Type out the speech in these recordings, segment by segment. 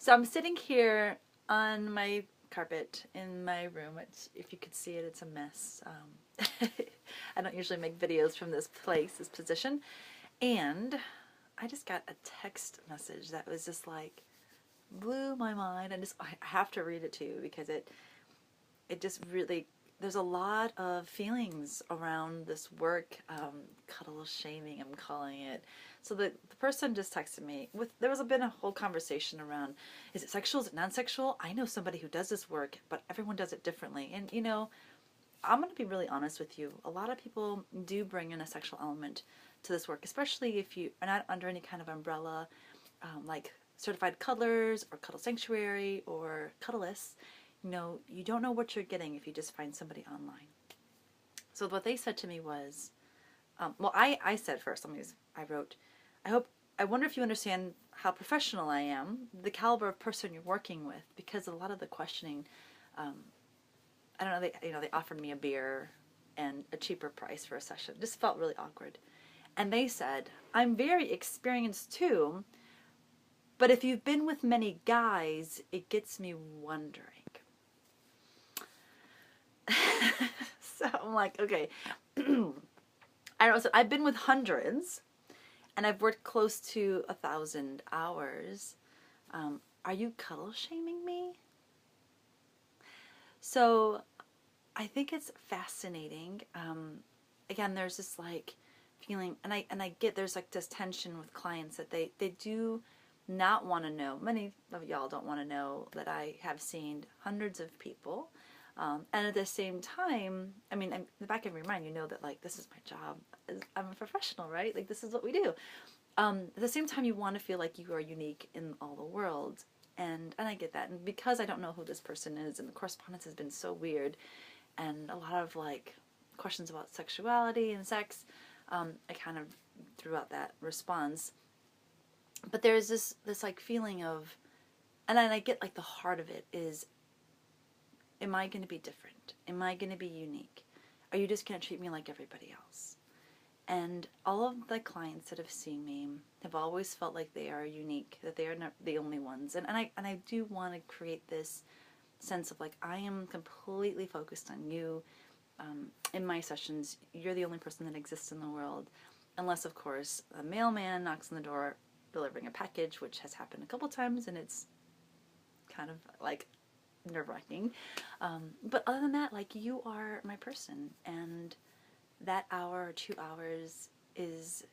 So I'm sitting here on my carpet in my room. If you could see it, it's a mess. I don't usually make videos from this place, this position. And I just got a text message that was just like blew my mind. I have to read it to you because it just really, there's a lot of feelings around this work, cuddle shaming, I'm calling it. So the person just texted me there was been a whole conversation around, is it sexual, is it non-sexual? I know somebody who does this work, but everyone does it differently. And I'm going to be really honest with you. A lot of people do bring in a sexual element to this work, especially if you are not under any kind of umbrella, like certified cuddlers or cuddle sanctuary or cuddleists. You don't know what you're getting if you just find somebody online. So what they said to me was, I said first, I wrote, I wonder if you understand how professional I am, the caliber of person you're working with, because a lot of the questioning, I don't know, they offered me a beer and a cheaper price for a session. Just felt really awkward. And they said, I'm very experienced too, but if you've been with many guys, it gets me wondering. So I'm like, okay. I don't know. So I've been with hundreds, and I've worked close to 1,000 hours. Are you cuddle shaming me? So I think it's fascinating. Again, there's this like feeling, and I get there's like this tension with clients that they do not want to know. Many of y'all don't want to know that I have seen hundreds of people. And at the same time, I mean, in the back of your mind, you know that like this is my job. I'm a professional, right? Like this is what we do. At the same time, you want to feel like you are unique in all the world, and I get that. And because I don't know who this person is, and the correspondence has been so weird, and a lot of like questions about sexuality and sex, I kind of threw out that response. But there's this like feeling of, and then I get like the heart of it is, am I going to be different? Am I going to be unique? Are you just going to treat me like everybody else? And all of the clients that have seen me have always felt like they are unique, that they are not the only ones. And I do want to create this sense of like, I am completely focused on you. In my sessions, you're the only person that exists in the world. Unless, of course, a mailman knocks on the door delivering a package, which has happened a couple times, and it's kind of like nerve-wracking. But other than that, like, you are my person, and that hour or 2 hours is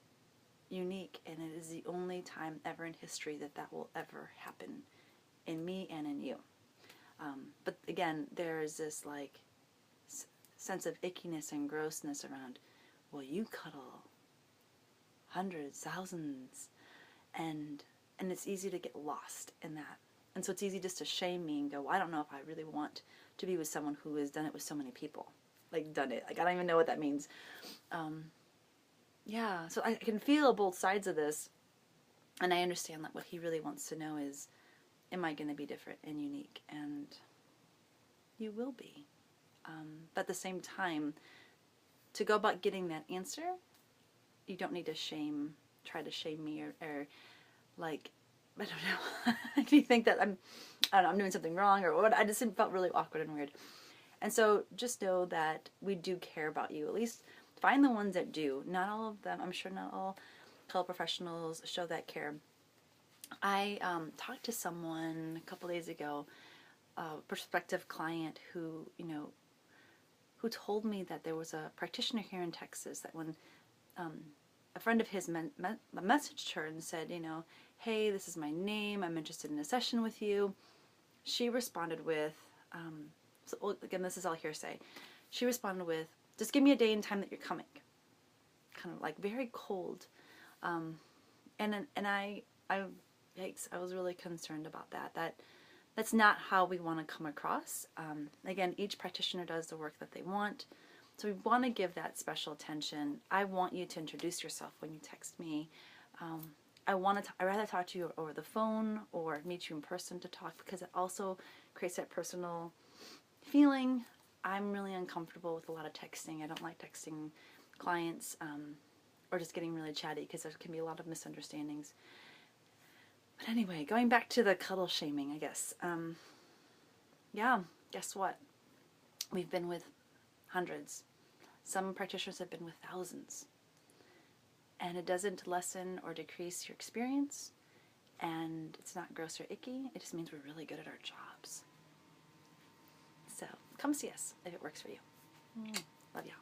unique, and it is the only time ever in history that will ever happen in me and in you. But again, there's this like sense of ickiness and grossness around, well, you cuddle hundreds, thousands, and it's easy to get lost in that. And so it's easy just to shame me and go, well, I don't know if I really want to be with someone who has done it with so many people. Like, done it. Like, I don't even know what that means. Yeah, so I can feel both sides of this. And I understand that what he really wants to know is, am I going to be different and unique? And you will be. But at the same time, to go about getting that answer, you don't need to try to shame me or like, I don't know, if you think that I don't know, I'm doing something wrong or what. I just felt really awkward and weird. And so just know that we do care about you. At least find the ones that do. Not all of them. I'm sure not all cuddle professionals show that care. I talked to someone a couple days ago, a prospective client who told me that there was a practitioner here in Texas that when a friend of his messaged her and said, hey, this is my name, I'm interested in a session with you. She responded with, again, this is all hearsay. She responded with, just give me a day and time that you're coming. Kind of like very cold. And I yikes, I was really concerned about that. That's not how we want to come across. Again, each practitioner does the work that they want. So we want to give that special attention. I want you to introduce yourself when you text me. I'd rather talk to you over the phone or meet you in person to talk, because it also creates that personal feeling. I'm really uncomfortable with a lot of texting. I don't like texting clients or just getting really chatty, because there can be a lot of misunderstandings. But anyway, going back to the cuddle shaming, I guess. Yeah, guess what? We've been with hundreds. Some practitioners have been with thousands. And it doesn't lessen or decrease your experience. And it's not gross or icky. It just means we're really good at our jobs. So come see us if it works for you. Love ya.